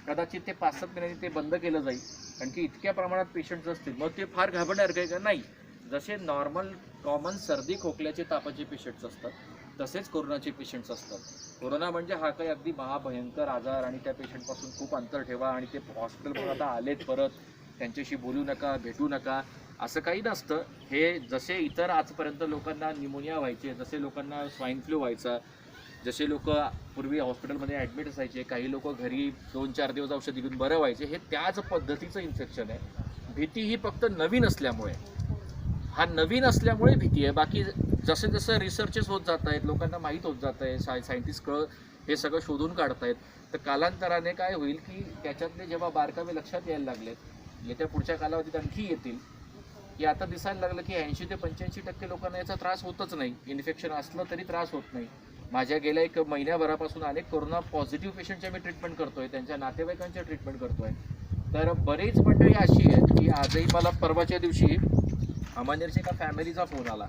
कदाचित ते 5-7 महिन्यांनी ते बंद केलं जाईल, कारण की इतक्या प्रमाणात पेशंट्स असतील. मग ते फार घाबरणार काय का नाही. जसे नॉर्मल कॉमन सर्दी खोकल्याचे तापाचे पेशंट्स असतात, तसेच कोरोनाचे पेशंट्स असतात. कोरोना म्हणजे हा काही अगदी महाभयंकर आजार, आणि त्या पेशंटपासून खूप अंतर ठेवा, आणि ते हॉस्पिटलमध्ये आता आलेत परत त्यांच्याशी बोलू नका, भेटू नका, असं काही नसतं. हे जसे इतर आजपर्यंत लोकांना निमोनिया व्हायचे, जसे लोकांना स्वाईन फ्लू व्हायचा, जसे लोक पूर्वी हॉस्पिटलमध्ये ॲडमिट असायचे, काही लोक घरी 2-4 दिवस औषध घेऊन बरं व्हायचे, हे त्याच पद्धतीचं इन्फेक्शन आहे. भीती ही फक्त नवीन असल्यामुळे, हा नवीन असल्यामुळे भीती आहे. बाकी जसे जसं रिसर्चेस होत जात आहेत, लोकांना माहीत होत जात आहे, सायंटिस्ट हे सगळं शोधून काढतायत, तर कालांतराने काय होईल की त्याच्यातले जेव्हा बारकावे लक्षात यायला लागलेत, येत्या पुढच्या कालावधीत आणखी येतील, की आता दिसायला लागलं की 80 ते 85% लोकांना याचा त्रास होतच नाही. इन्फेक्शन असलं तरी त्रास होत नाही. माझ्या गेल्या 1 महिन्याभरापासून अनेक कोरोना पॉझिटिव्ह पेशंटच्या मी ट्रीटमेंट करतोय, त्यांच्या नातेवाईकांच्या ट्रीटमेंट करतोय. तर बरेच मंडळी अशी आहेत की आजही मला परवाच्या दिवशी अमानेरच्या एका फॅमिलीचा फोन आला.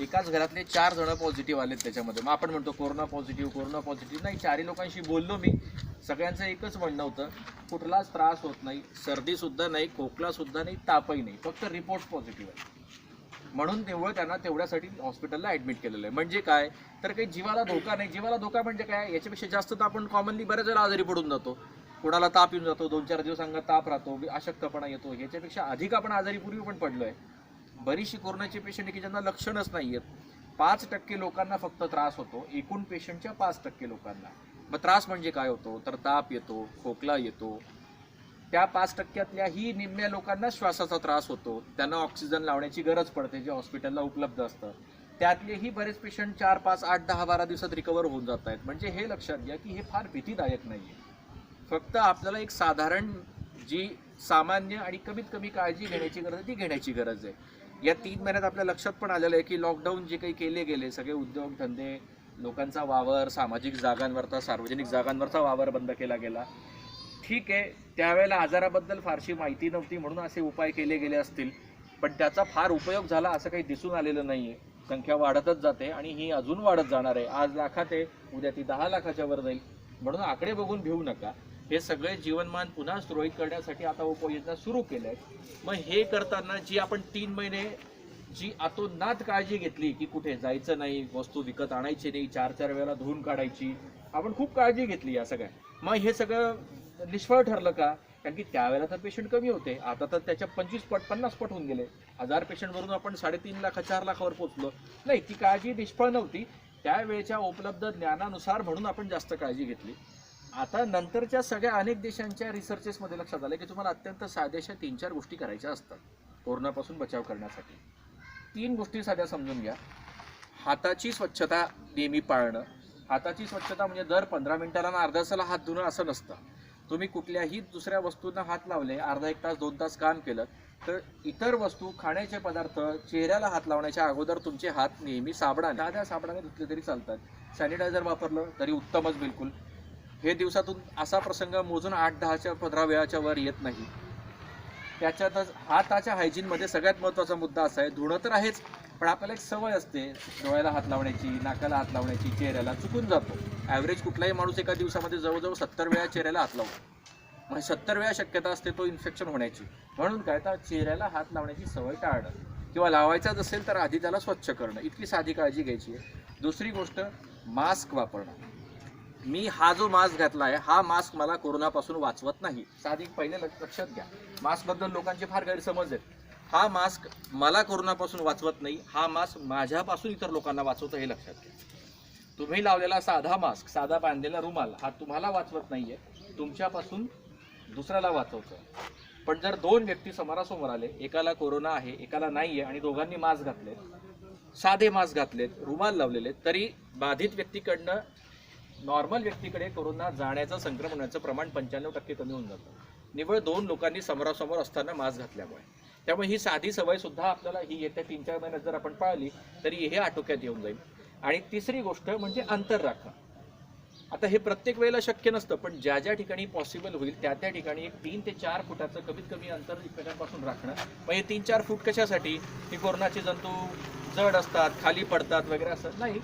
एकाच घरातले 4 जण पॉझिटिव्ह आलेत त्याच्यामध्ये. मग आपण म्हणतो कोरोना पॉझिटिव्ह नाही. 4ही लोकांशी बोललो मी, सगळ्यांचं एकच म्हणणं होतं, कुठलाच त्रास होत नाही, सर्दीसुद्धा नाही, खोकलासुद्धा नाही, तापही नाही, फक्त रिपोर्ट पॉझिटिव्ह आहे. म्हणून तेवढं त्यांना तेवढ्यासाठी हॉस्पिटलला ॲडमिट केलेलं आहे. म्हणजे काय, तर काही जीवाला धोका नाही. जीवाला धोका म्हणजे काय, याच्यापेक्षा जास्त तर आपण कॉमनली बऱ्याच वेळा आजारी पडून जातो. कोणाला ताप येऊन जातो, 2-4 दिवस अंगात ताप राहतो, अशक्तपणा येतो. याच्यापेक्षा अधिक आपण आजारी पूर्वी पण पडलो आहे. बरीचशी कोरोनाचे पेशंट आहे की ज्यांना लक्षणच नाही आहेत. 5% लोकांना फक्त त्रास होतो एकूण पेशंटच्या 5% लोकांना. मग त्रास म्हणजे काय होतो, तर ताप येतो, खोकला येतो. त्या 5%तल्याही निम्म्या लोकांना श्वासाचा त्रास होतो, त्यांना ऑक्सिजन लावण्याची गरज पडते, जे हॉस्पिटलला उपलब्ध असतं. त्यातलेही बरेच पेशंट 4, 5, 8, 10, 12 दिवसात रिकवर होऊन जात आहेत. म्हणजे हे लक्षात घ्या की हे फार भीतीदायक नाही आहे. फक्त आपल्याला एक साधारण जी सामान्य आणि कमीत कमी काळजी घेण्याची गरज आहे ती घेण्याची गरज आहे. या 3 महिन्यात आपल्या लक्षात पण आलेलं आहे की लॉकडाऊन जे काही केले गेले, सगळे उद्योगधंदे, लोकांचा वावर, सामाजिक जागांवरचा, सार्वजनिक जागांवरचा वावर बंद केला गेला. ठीक आहे, त्यावेळेला आजाराबद्दल फारशी माहिती नव्हती म्हणून असे उपाय केले गेले असतील, पण त्याचा फार उपयोग झाला असं काही दिसून आलेलं नाही आहे. संख्या वाढतच जाते आणि ही अजून वाढत जाणार आहे. आज लाखात आहे, उद्या ती 10 लाखाच्या वर जाईल. म्हणून आकडे बघून भिवू नका. हे सगळे जीवनमान पुन्हा सुरळीत करण्यासाठी आता उपाययोजना सुरू केल्या आहेत. मग हे करताना जी आपण 3 महिने जी आतोनात काळजी घेतली की कुठे जायचं नाही, वस्तू विकत आणायची नाही, 4-4 वेळेला धुवून काढायची, आपण खूप काळजी घेतली या सगळ्या. मग हे सगळं निष्फळ ठरलं का, कारण की त्यावेळेला तर पेशंट कमी होते, आता तर त्याच्या 25 पट 50 पट होऊन गेले. 1000 पेशंटवरून आपण 3.5 लाख 4 लाखावर पोहोचलो. नाही, ती काळजी निष्फळ नव्हती, त्यावेळेच्या उपलब्ध ज्ञानानुसार म्हणून आपण जास्त काळजी घेतली. आता नंतरच्या सगळ्या अनेक देशांच्या रिसर्चेसमध्ये लक्षात आलं की तुम्हाला अत्यंत साध्याशा 3-4 गोष्टी करायच्या असतात कोरोनापासून बचाव करण्यासाठी. 3 गोष्टी साध्या समजून घ्या. हाताची स्वच्छता नेहमी पाळणं. हाताची स्वच्छता म्हणजे दर 15 मिनिटाला आणि अर्ध्या तासाला हात धुणं असं नसतं. तुम्ही कुठल्याही दुसऱ्या वस्तूंना हात लावले, अर्धा 1 तास 2 तास काम केलं, तर इतर वस्तू, खाण्याचे पदार्थ, चेहऱ्याला हात लावण्याच्या अगोदर तुमचे हात नेहमी साबणाने, साबणाने धुतले तरी चालतात. सॅनिटायझर वापरलं तरी उत्तमच बिलकुल. हे दिवसातून असा प्रसंग मोजून 8-10च्या 15 वेळाच्या वर येत नाही. त्याच्यातच हाताच्या हायजीनमध्ये सगळ्यात महत्त्वाचा मुद्दा असा आहे, धुणं तर आहेच, पण आपल्याला एक सवय असते डोळ्याला हात लावण्याची, नाकाला हात लावण्याची, चेहऱ्याला. चुकून जातो. ॲव्हरेज कुठलाही माणूस एका दिवसामध्ये जवळजवळ 70 वेळा चेहऱ्याला हात लावतो. म्हणजे 70 वेळा शक्यता असते तो इन्फेक्शन होण्याची. म्हणून काय, तर चेहऱ्याला हात लावण्याची सवय टाळणं, किंवा लावायचाच असेल तर आधी त्याला स्वच्छ करणं, इतकी साधी काळजी घ्यायची आहे. दुसरी गोष्ट, मास्क वापरणं. मी हा जो मास्क घातला आहे, हा मास्क मला कोरोनापासून वाचवत नाही. साधी पहिले लक्षात घ्या, मास्कबद्दल लोकांचे फार गैरसमज आहेत. हा मास्क मला कोरोनापासून वाचवत नाही, हा मास्क माझ्यापासून इतर लोकांना वाचवतं, हे लक्षात घ्या. तुम्ही लावलेला साधा मास्क, साधा बांधलेला रुमाल, हा तुम्हाला वाचवत नाहीये, तुमच्यापासून दुसऱ्याला वाचवतं. पण जर 2 व्यक्ती समोरासमोर आले, एकाला कोरोना आहे, एकाला नाहीये, आणि दोघांनी मास्क घातलेत, साधे मास्क घातलेत, रुमाल लावलेले, तरी बाधित व्यक्तीकडनं नॉर्मल व्यक्तीकडे कोरोना जाण्याचं, संक्रमण होण्याचं प्रमाण 95% कमी होऊन जातं, निव्वळ 2 लोकांनी समोरासमोर असताना मास्क घातल्यामुळे. त्यामुळे ही साधी सवय सुद्धा आपल्याला ही येत्या 3-4 महिन्यात जर आपण पाळली तरी हे आटोक्यात येऊन जाईल. आणि तिसरी गोष्ट म्हणजे अंतर राखणं. आता हे प्रत्येक वेळेला शक्य नसतं, पण ज्या ज्या ठिकाणी पॉसिबल होईल त्या त्या ठिकाणी एक 3 ते 4 फुटाचं कमीत कमी अंतर एकमेकांपासून राखणं. मग हे 3-4 फूट कशासाठी, की कोरोनाचे जंतू जड असतात, खाली पडतात वगैरे असं नाही.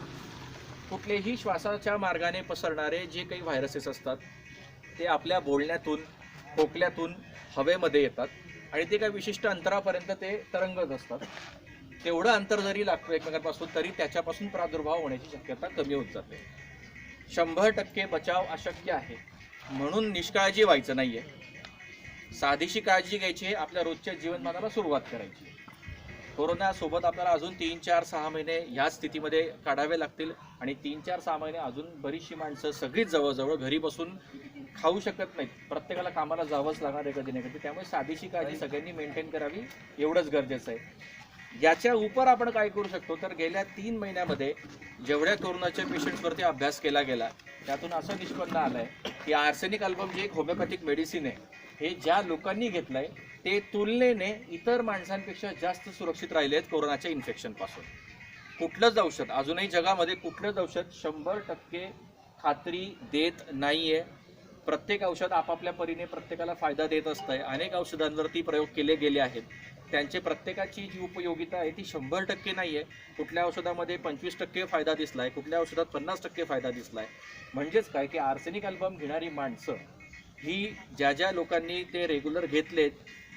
कुठलेही श्वासाच्या मार्गाने पसरणारे जे काही व्हायरसेस असतात ते आपल्या बोलण्यातून खोकल्यातून हवेमध्ये येतात आणि ते काही विशिष्ट अंतरापर्यंत ते तरंगत असतात. तेवढं अंतर जरी लागतं एकमेकांपासून तरी त्याच्यापासून प्रादुर्भाव होण्याची शक्यता कमी होत जाते. 100% बचाव अशक्य आहे, म्हणून निष्काळजी व्हायचं नाहीये. साधीशी काळजी घ्यायची, आपल्या रोजच्या जीवनमानाला सुरुवात करायची. कोरोनासोबत आपल्याला अजून 3, 4, 6 महिने ह्या स्थितीमध्ये काढावे लागतील आणि 3, 4, 6 महिने अजून बरीचशी माणसं सगळीच जवळजवळ घरी बसून खाऊ शकत नाहीत. प्रत्येकाला कामाला जावंच लागणार आहे कधी ना कधी. त्यामुळे साधीशी काळजी सगळ्यांनी मेंटेन करावी, एवढंच गरजेचं आहे. याच्या उपर आपण काय करू शकतो तर गेल्या 3 महिन्यामध्ये जेवढ्या कोरोनाच्या पेशंट्सवरती अभ्यास केला गेला त्यातून असं निष्पन्न आलं आहे की आर्सेनिक अल्बम जे एक होमिओपॅथिक मेडिसिन आहे, हे ज्या लोकांनी घेतलं आहे ते तुलनेने इतर माणसांपेक्षा जास्त सुरक्षित राहिले आहेत कोरोनाच्या इन्फेक्शनपासून. कुठलंच औषध अजूनही जगामध्ये कुठलंच औषध 100% खात्री देत नाही आहे. प्रत्येक औषध आपापल्या परीने प्रत्येकाला फायदा देत असतंय. अनेक औषधांवरती प्रयोग केले गेले आहेत, त्यांचे प्रत्येकाची जी उपयोगिता आहे ती 100% नाही आहे. कुठल्या औषधामध्ये 25% फायदा दिसला आहे, कुठल्या औषधात 50% फायदा दिसला आहे. म्हणजेच काय की आर्सेनिक अल्बम घेणारी माणसं ही ज्या लोकांनी ते रेग्युलर घेतलेत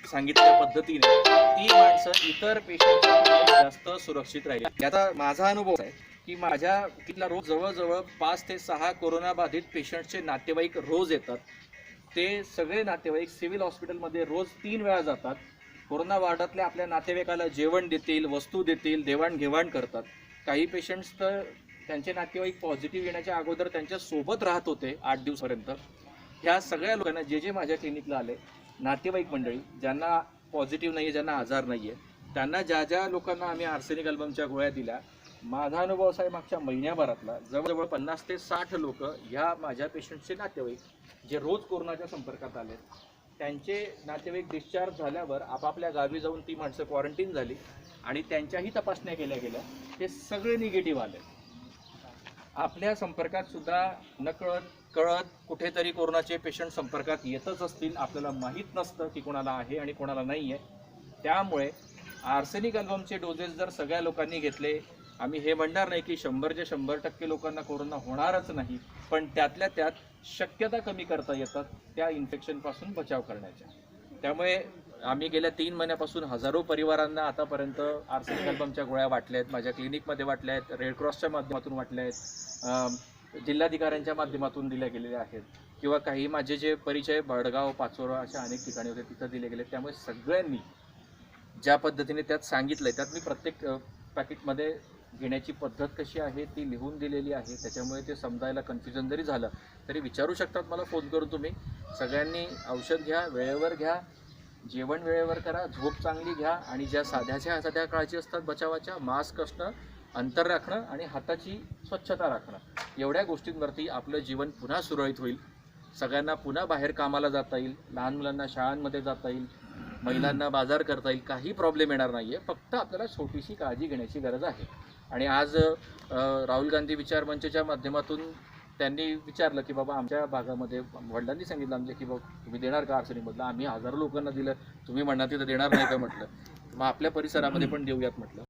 सांगितलेल्या पद्धतीने, ती माणसं इतर पेशंट जास्त सुरक्षित राहिली. याचा माझा अनुभव आहे की माझ्या तिथला रोज जवळजवळ 5 ते 6 कोरोना बाधित पेशंटचे नातेवाईक रोज येतात. ते सगळे नातेवाईक सिव्हिल हॉस्पिटलमध्ये रोज 3 वेळा जातात. कोरोना वार्डातल्या आपल्या नातेवाईकाला जेवण देतील, वस्तू देतील, देवाणघेवाण करतात. काही पेशंट्स तर त्यांचे नातेवाईक पॉझिटिव्ह येण्याच्या अगोदर त्यांच्या सोबत राहत होते 8 दिवसापर्यंत. ह्या सगळ्या लोकांना जे माझ्या क्लिनिकला आले, नातेवाईक मंडळी ज्यांना पॉझिटिव्ह नाही आहे, ज्यांना आजार नाही आहे, त्यांना ज्या लोकांना आम्ही आर्सेनिक अल्बमच्या गोळ्या दिल्या, माझा अनुभव असा आहे मागच्या महिन्याभरातला जवळजवळ 50 ते 60 लोक ह्या माझ्या पेशंटचे नातेवाईक जे रोज कोरोनाच्या संपर्कात आले, त्यांचे नातेवाईक डिस्चार्ज झाल्यावर आपापल्या गावी जाऊन ती माणसं क्वारंटीन झाली आणि त्यांच्याही तपासण्या केल्या गेल्या. ते सगळे निगेटिव्ह आले. आपल्या संपर्कात सुद्धा नकळत कळत कुठेतरी कोरोनाचे पेशंट संपर्कात येतच असतील, आपल्याला माहीत नसतं की कोणाला आहे आणि कोणाला नाही आहे. त्यामुळे आर्सेनिक अल्बमचे डोजेस जर सगळ्या लोकांनी घेतले, आम्ही हे म्हणणार नाही की 100च्या 100% लोकांना कोरोना होणारच नाही, पण त्यातल्या त्यात शक्यता कमी करता येतात त्या इन्फेक्शनपासून बचाव करण्याच्या. त्यामुळे आम्ही गेल्या 3 महिन्यापासून हजारो परिवारांना आतापर्यंत आर्सेनिक अल्बमच्या गोळ्या वाटल्या आहेत. माझ्या क्लिनिकमध्ये वाटल्या आहेत, रेड क्रॉसच्या माध्यमातून वाटल्या आहेत, जिल्हाधिकाऱ्यांच्या माध्यमातून दिल्या गेलेल्या आहेत, किंवा काही माझे जे परिचय भडगाव, पाचोरा अशा अनेक ठिकाणी होते तिथं दिले गेले. त्यामुळे सगळ्यांनी ज्या पद्धतीने त्यात सांगितलं आहे त्यात मी प्रत्येक पॅकेटमध्ये घेण्याची पद्धत कशी आहे ती लिहून दिलेली आहे. त्याच्यामुळे ते समजायला कन्फ्युजन जरी झालं तरी विचारू शकतात मला फोन करून तुम्ही. सगळ्यांनी औषध घ्या, वेळेवर घ्या, जेवण वेळेवर करा, झोप चांगली घ्या आणि ज्या साध्या काळजी असतात बचावाच्या, मास्क असणं, अंतर राखणं आणि हाताची स्वच्छता राखणं, एवढ्या गोष्टींवरती आपलं जीवन पुन्हा सुरळीत होईल. सगळ्यांना पुन्हा बाहेर कामाला जाता येईल, लहान मुलांना शाळांमध्ये जाता येईल, महिलांना बाजार करता येईल, काही प्रॉब्लेम येणार नाही आहे. फक्त आपल्याला छोटीशी काळजी घेण्याची गरज आहे. आणि आज राहुल गांधी विचार मंचच्या माध्यमातून त्यांनी विचारलं की बाबा आमच्या भागामध्ये वडिलांनी सांगितलं आमच्या की बाबा तुम्ही देणार का आर्सेनिकमधलं, आम्ही हजारो लोकांना दिलं, तुम्ही म्हणणार तिथं देणार नाही का म्हटलं, मग आपल्या परिसरामध्ये पण देऊयात म्हटलं.